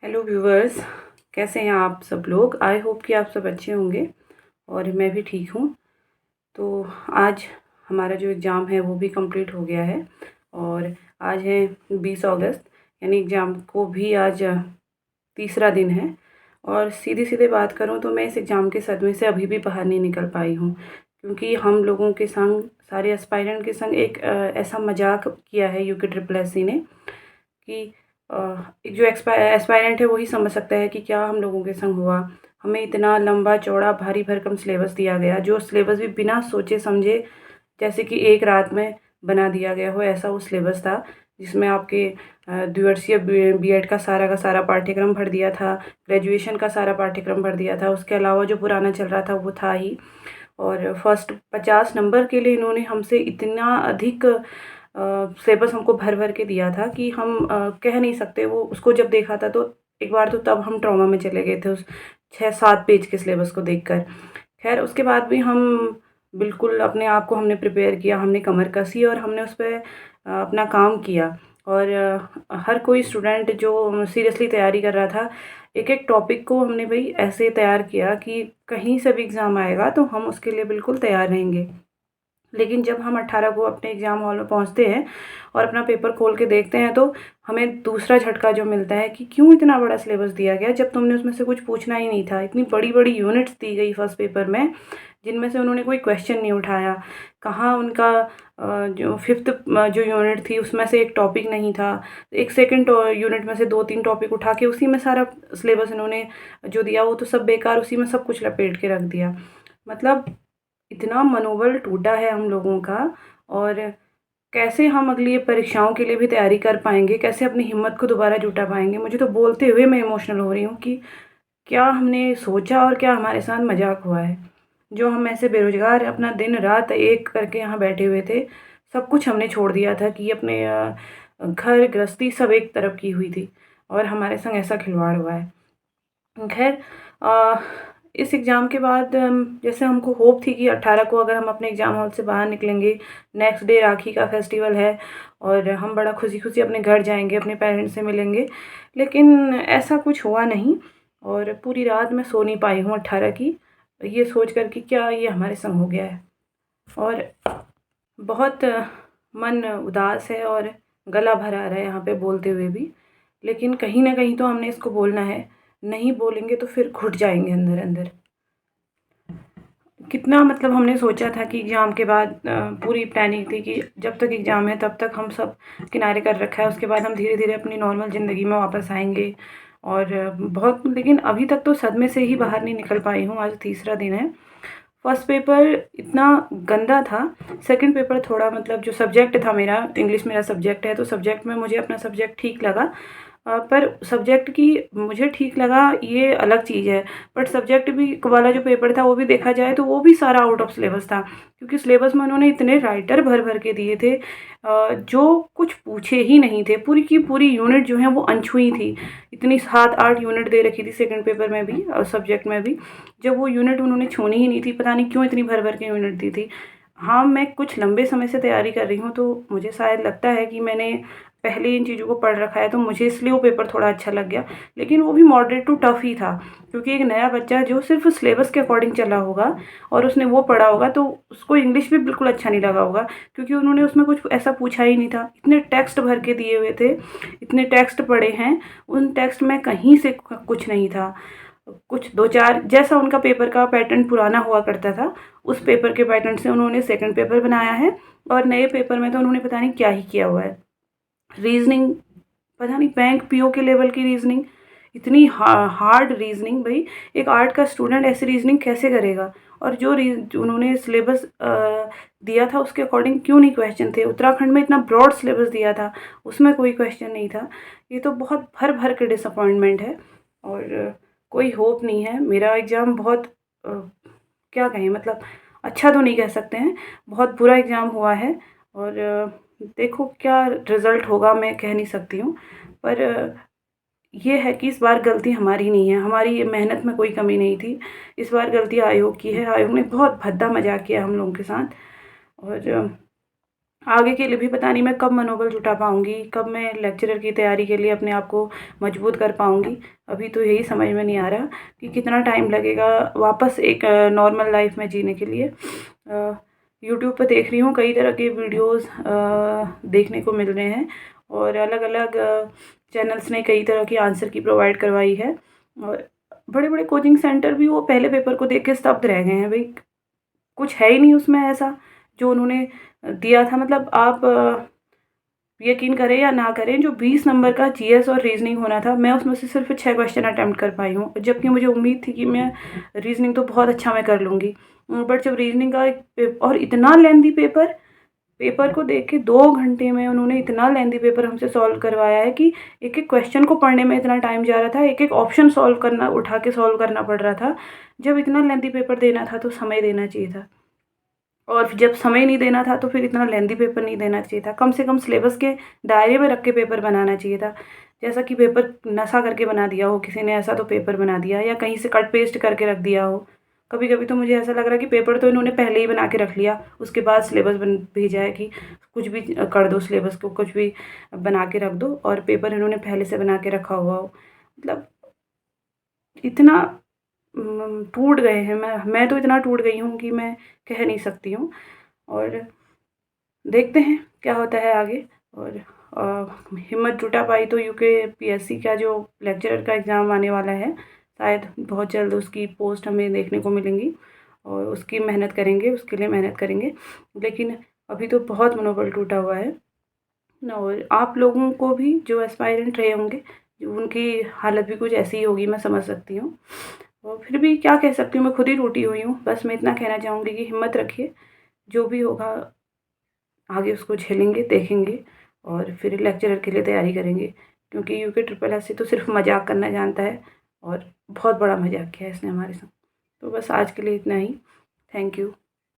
Hello viewers, कैसे हैं आप सब लोग। आई होप कि आप सब अच्छे होंगे और मैं भी ठीक हूँ। तो आज हमारा जो एग्ज़ाम है वो भी कंप्लीट हो गया है और आज है 20 अगस्त, यानी एग्ज़ाम को भी आज तीसरा दिन है। और सीधी सीधे बात करूँ तो मैं इस एग्ज़ाम के सदमे से अभी भी बाहर नहीं निकल पाई हूँ, क्योंकि हम लोगों के संग, सारे एस्पायरेंट के संग एक ऐसा मजाक किया है UKSSC ने कि अ, एक जो एस्पायरेंट है वही समझ सकता है कि क्या हम लोगों के संग हुआ। हमें इतना लंबा चौड़ा भारी भरकम सिलेबस दिया गया, जो सिलेबस भी बिना सोचे समझे, जैसे कि एक रात में बना दिया गया हो, ऐसा वो सिलेबस था। जिसमें आपके द्विवर्षीय बीएड का सारा पाठ्यक्रम भर दिया था, ग्रेजुएशन का सारा पाठ्यक्रम भर दिया था, उसके अलावा जो पुराना चल रहा था वो था ही। और फर्स्ट 50 नंबर के लिए इन्होंने हमसे इतना अधिक सिलेबस हमको भर भर के दिया था कि हम कह नहीं सकते। वो उसको जब देखा था तो एक बार तो तब हम ट्रॉमा में चले गए थे उस 6-7 पेज के सिलेबस को देखकर। खैर, उसके बाद भी हम बिल्कुल अपने आप को हमने प्रिपेयर किया, हमने कमर कसी और हमने उस पे अपना काम किया। और हर कोई स्टूडेंट जो सीरियसली तैयारी कर रहा था, एक-एक टॉपिक को हमने भई ऐसे तैयार किया कि कहीं से भी एग्ज़ाम आएगा तो हम उसके लिए बिल्कुल तैयार रहेंगे। लेकिन जब हम 18 को अपने एग्ज़ाम हॉल में पहुँचते हैं और अपना पेपर खोल के देखते हैं, तो हमें दूसरा झटका जो मिलता है कि क्यों इतना बड़ा सिलेबस दिया गया जब तुमने उसमें से कुछ पूछना ही नहीं था। इतनी बड़ी-बड़ी यूनिट्स दी गई फर्स्ट पेपर में, जिनमें से उन्होंने कोई क्वेश्चन नहीं उठाया। कहाँ उनका जो 5th जो यूनिट थी उसमें से एक टॉपिक नहीं था। एक सेकंड यूनिट में से 2-3 टॉपिक उठा के उसी में सारा सिलेबस इन्होंने जो दिया वो तो सब बेकार, उसी में सब कुछ लपेट के रख दिया। मतलब इतना मनोबल टूटा है हम लोगों का। और कैसे हम अगली परीक्षाओं के लिए भी तैयारी कर पाएँगे, कैसे अपनी हिम्मत को दोबारा जुटा पाएँगे। मुझे तो बोलते हुए मैं इमोशनल हो रही हूँ कि क्या हमने सोचा और क्या हमारे साथ मज़ाक हुआ है। जो हम ऐसे बेरोज़गार अपना दिन-रात एक करके यहाँ बैठे हुए थे, सब कुछ हमने छोड़ दिया था कि अपने घर गृहस्थी सब एक तरफ की हुई थी और हमारे संग ऐसा खिलवाड़ हुआ है। ख़ैर, अ, इस एग्ज़ाम के बाद जैसे हमको होप थी कि 18 को अगर हम अपने एग्ज़ाम हॉल से बाहर निकलेंगे, नेक्स्ट डे राखी का फेस्टिवल है और हम बड़ा खुशी-खुशी अपने घर जाएँगे, अपने पेरेंट्स से मिलेंगे। लेकिन ऐसा कुछ हुआ नहीं और पूरी रात मैं सो नहीं पाई हूँ 18 की, ये सोच कर कि क्या ये हमारे संग हो गया है। और बहुत मन उदास है और गला भर आ रहा है यहाँ पे बोलते हुए भी। लेकिन कहीं न कहीं तो हमने इसको बोलना है, नहीं बोलेंगे तो फिर घुट जाएँगे अंदर-अंदर। कितना मतलब हमने सोचा था कि एग्ज़ाम के बाद पूरी प्लानिंग थी कि जब तक एग्ज़ाम है तब तक हम सब किनारे कर रखा है, उसके बाद हम धीरे-धीरे अपनी नॉर्मल ज़िंदगी में वापस आएँगे। और बहुत, लेकिन अभी तक तो सदमे से ही बाहर नहीं निकल पाई हूँ, आज तीसरा दिन है। फर्स्ट पेपर इतना गंदा था, सेकंड पेपर थोड़ा मतलब जो सब्जेक्ट था मेरा, इंग्लिश मेरा सब्जेक्ट है, तो सब्जेक्ट में मुझे अपना सब्जेक्ट ठीक लगा। पर सब्जेक्ट की मुझे ठीक लगा ये अलग चीज़ है, बट सब्जेक्ट भी वाला जो पेपर था वो भी देखा जाए तो वो भी सारा आउट ऑफ सिलेबस था। क्योंकि सिलेबस में उन्होंने इतने राइटर भर-भर के दिए थे जो कुछ पूछे ही नहीं थे। पूरी की पूरी यूनिट जो है वो अनछुई थी। इतनी 7-8 यूनिट दे रखी थी सेकंड पेपर में भी और सब्जेक्ट में भी। जब वो यूनिट उन्होंने छूनी ही नहीं थी, पता नहीं क्यों इतनी भर-भर के यूनिट दी थी। हाँ, मैं कुछ लंबे समय से तैयारी कर रही हूँ, तो मुझे शायद लगता है कि मैंने पहले इन चीज़ों को पढ़ रखा है, तो मुझे इसलिए वो पेपर थोड़ा अच्छा लग गया। लेकिन वो भी मॉडरेट टू टफ ही था, क्योंकि एक नया बच्चा जो सिर्फ़ सिलेबस के अकॉर्डिंग चला होगा और उसने वो पढ़ा होगा, तो उसको इंग्लिश भी बिल्कुल अच्छा नहीं लगा होगा, क्योंकि उन्होंने उसमें कुछ ऐसा पूछा ही नहीं था। इतने टेक्स्ट भर के दिए हुए थे, इतने टेक्स्ट पढ़े हैं, उन टेक्स्ट में कहीं से कुछ नहीं था। कुछ 2-4 जैसा उनका पेपर का पैटर्न पुराना हुआ करता था, उस पेपर के पैटर्न से उन्होंने सेकंड पेपर बनाया है और नए पेपर में तो उन्होंने पता नहीं क्या ही किया हुआ है। रीज़निंग, पता नहीं बैंक पीओ के लेवल की रीज़निंग, इतनी हार्ड रीज़निंग। भई एक आर्ट का स्टूडेंट ऐसी रीज़निंग कैसे करेगा? और जो उन्होंने सिलेबस दिया था उसके अकॉर्डिंग क्यों नहीं क्वेश्चन थे? उत्तराखंड में इतना ब्रॉड सिलेबस दिया था, उसमें कोई क्वेश्चन नहीं था। ये तो बहुत भर-भर के डिसअपॉइंटमेंट है और कोई होप नहीं है। मेरा एग्ज़ाम बहुत क्या कहें, मतलब अच्छा तो नहीं कह सकते हैं, बहुत बुरा एग्ज़ाम हुआ है। और देखो क्या रिज़ल्ट होगा, मैं कह नहीं सकती हूँ। पर ये है कि इस बार गलती हमारी नहीं है, हमारी ये मेहनत में कोई कमी नहीं थी। इस बार गलती आयोग की है, आयोग ने बहुत भद्दा मज़ाक किया हम लोगों के साथ। और आगे के लिए भी पता नहीं मैं कब मनोबल जुटा पाऊँगी, कब मैं लेक्चरर की तैयारी के लिए अपने आप को मजबूत कर पाऊँगी। अभी तो यही समझ में नहीं आ रहा कि कितना टाइम लगेगा वापस एक नॉर्मल लाइफ में जीने के लिए। यूट्यूब पे देख रही हूँ, कई तरह के वीडियोज़ देखने को मिल रहे हैं और अलग-अलग चैनल्स ने कई तरह की आंसर की प्रोवाइड करवाई है और बड़े-बड़े कोचिंग सेंटर भी वो पहले पेपर को देख के स्तब्ध रह गए हैं। भई कुछ है ही नहीं उसमें ऐसा जो उन्होंने दिया था। मतलब आप यकीन करें या ना करें, जो 20 नंबर का जीएस और रीज़निंग होना था, मैं उसमें से सिर्फ़ 6 क्वेश्चन अटेम्प्ट कर पाई हूँ। जबकि मुझे उम्मीद थी कि मैं रीज़निंग तो बहुत अच्छा मैं कर लूँगी। बट जब रीज़निंग का एक और इतना लेंदी पेपर, पेपर को देख के 2 घंटे में उन्होंने इतना लेंदी पेपर हमसे सॉल्व करवाया है कि एक-एक क्वेश्चन को पढ़ने में इतना टाइम जा रहा था, एक-एक ऑप्शन सॉल्व करना उठा के सॉल्व करना पड़ रहा था। जब इतना लेंदी पेपर देना था तो समय देना चाहिए था। और जब समय नहीं देना था तो फिर इतना लेंदी पेपर नहीं देना चाहिए था। कम से कम सिलेबस के दायरे में रख के पेपर बनाना चाहिए था। जैसा कि पेपर नसा करके बना दिया हो किसी ने, ऐसा तो पेपर बना दिया या कहीं से कट पेस्ट करके रख दिया हो। कभी-कभी तो मुझे ऐसा लग रहा है कि पेपर तो इन्होंने पहले ही बना के रख लिया, उसके बाद सिलेबस भेजा है कि कुछ भी कर दो, सिलेबस को कुछ भी बना के रख दो और पेपर इन्होंने पहले से बना के रखा हुआ हो। मतलब इतना टूट गए हैं, मैं तो इतना टूट गई हूँ कि मैं कह नहीं सकती हूँ। और देखते हैं क्या होता है आगे। और हिम्मत जुटा पाई तो यूकेपीएससी का जो लेक्चरर का एग्ज़ाम आने वाला है, शायद बहुत जल्द उसकी पोस्ट हमें देखने को मिलेंगी और उसकी मेहनत करेंगे, उसके लिए मेहनत करेंगे। लेकिन अभी तो बहुत मनोबल टूटा हुआ है। और आप लोगों को भी जो एस्पायरेंट रहे होंगे, उनकी हालत भी कुछ ऐसी ही होगी, मैं समझ सकती हूँ। और फिर भी क्या कह सकती हूँ, मैं खुद ही टूटी हुई हूँ। बस मैं इतना कहना चाहूँगी कि हिम्मत रखिए, जो भी होगा आगे उसको झेलेंगे, देखेंगे और फिर लेक्चरर के लिए तैयारी करेंगे। क्योंकि यूके ट्रिपल एससी तो सिर्फ़ मज़ाक करना जानता है और बहुत बड़ा मज़ाक किया है इसने हमारे साथ। तो बस आज के लिए इतना ही। Thank you.